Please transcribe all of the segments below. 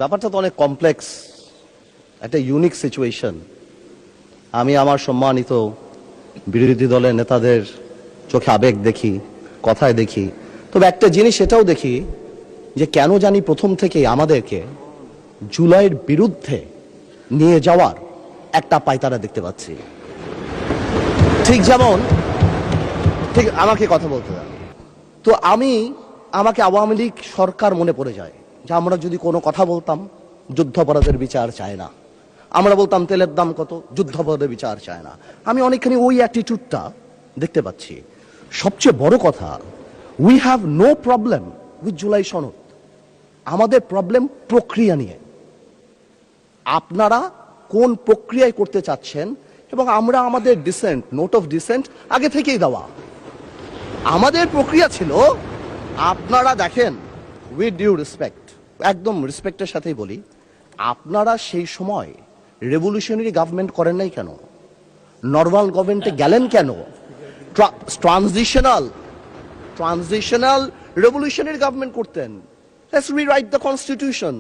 ব্যাপারটা তো অনেক কমপ্লেক্স, একটা ইউনিক সিচুয়েশন। আমি আমার সম্মানিত বিরোধী দলের নেতাদের চোখে আবেগ দেখি, কথায় দেখি, তবে একটা জিনিস এটাও দেখি যে কেন জানি প্রথম থেকেই আমাদেরকে জুলাইয়ের বিরুদ্ধে নিয়ে যাওয়ার একটা পায়তারা দেখতে পাচ্ছি। ঠিক যেমন, ঠিক আমাকে কথা বলতে দেন তো আমাকে আওয়ামী লীগ সরকার মনে পড়ে যায় যে আমরা যদি কোনো কথা বলতাম যুদ্ধাপরাধের বিচার চায় না, আমরা বলতাম তেলের দাম কত, যুদ্ধাপরাধের বিচার চায় না। আমি অনেকখানি ওই অ্যাটিটিউডটা দেখতে পাচ্ছি। সবচেয়ে বড় কথা, we have no problem with July সনদ। আমাদের প্রবলেম প্রক্রিয়া নিয়ে। আপনারা কোন প্রক্রিয়ায় করতে চাচ্ছেন, এবং আমরা আমাদের ডিসেন্ট, নোট অফ ডিসেন্ট আগে থেকেই দেওয়া। আমাদের প্রক্রিয়া ছিল, আপনারা দেখেন, উইথ ডিউ রেসপেক্ট, একদম রেসপেক্টের সাথেই বলি, আপনারা সেই সময় রেভলিউশনারি গভর্নমেন্ট করেন নাই কেন? নর্মাল গভর্নমেন্টে গেলেন কেন? ট্রানজিশনাল রেভলিউশনারি গভর্নমেন্ট করতেন। লেটস রিরাইট দ্য কনস্টিটিউশন,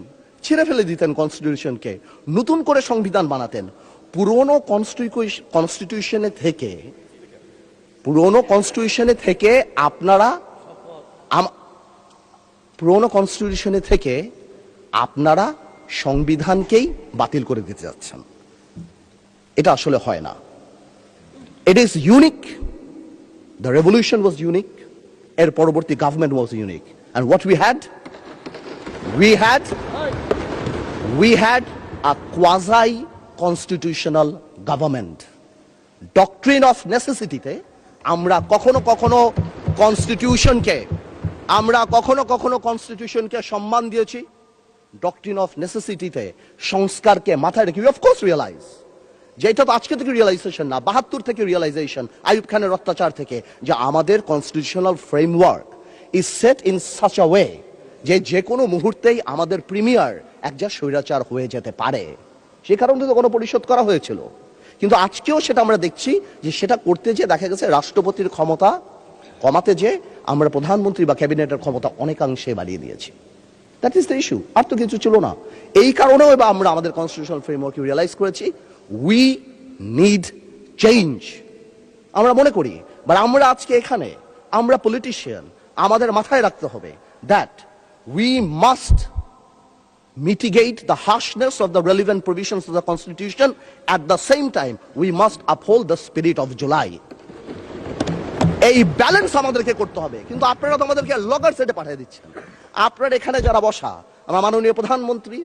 ছিঁড়ে ফেলে দিতেন কনস্টিটিউশনকে, নতুন করে সংবিধান বানাতেন। পুরনো কনস্টিটিউশনে থেকে আপনারা সংবিধানকেই বাতিল করে দিতে যাচ্ছেন। এটা আসলে হয় না। It is unique. The revolution was unique, এর পরবর্তী government was unique. And what we had a quasi constitutional government. Doctrine of necessity তে আমরা কখনো কনস্টিটিউশনকে সম্মান দিয়েছি। ডক্ট্রিন অফ নেসেসিটিতে সংস্কারকে মাথায় রেখে অফ কোর্স রিয়েলাইজ যে এটা তো আজকে থেকে রিয়েলাইজেশন না, 72 থেকে রিয়েলাইজেশন, আইয়ুব খানের অত্যাচার থেকে, যে আমাদের constitutional framework is set in such a way যে কোনো মুহূর্তেই আমাদের প্রিমিয়ার একজন স্বৈরাচার হয়ে যেতে পারে। সে কারণে তো গণপরিষদ করা হয়েছিল। কিন্তু আজকেও সেটা আমরা দেখছি যে সেটা করতে যে দেখা গেছে রাষ্ট্রপতির ক্ষমতা কমাতে যে আমরা প্রধানমন্ত্রী বা ক্যাবিনেটের ক্ষমতা অনেকাংশে বাড়িয়ে দিয়েছি। দ্যাট ইজ দ্য ইস্যু, আর তো কিছু ছিল না। এই কারণেও এবার আমরা আমাদের কনস্টিটিউশনাল ফ্রেমওয়ার্ক রিয়েলাইজ করেছি উই নিড চেঞ্জ। আমরা মনে করি, বাট আমরা আজকে এখানে, আমরা পলিটিশিয়ান, আমাদের মাথায় রাখতে হবে that we must mitigate the harshness of the relevant provisions of the Constitution. At the same time, we must uphold the spirit of July. এই ব্যালেন্স আমাদেরকে করতে হবে। কিন্তু আপনারা তো আমাদেরকে লগর সেটে পাঠিয়ে দিচ্ছেন। আপনারা এখানে যারা বসা, আমার মাননীয় প্রধানমন্ত্রী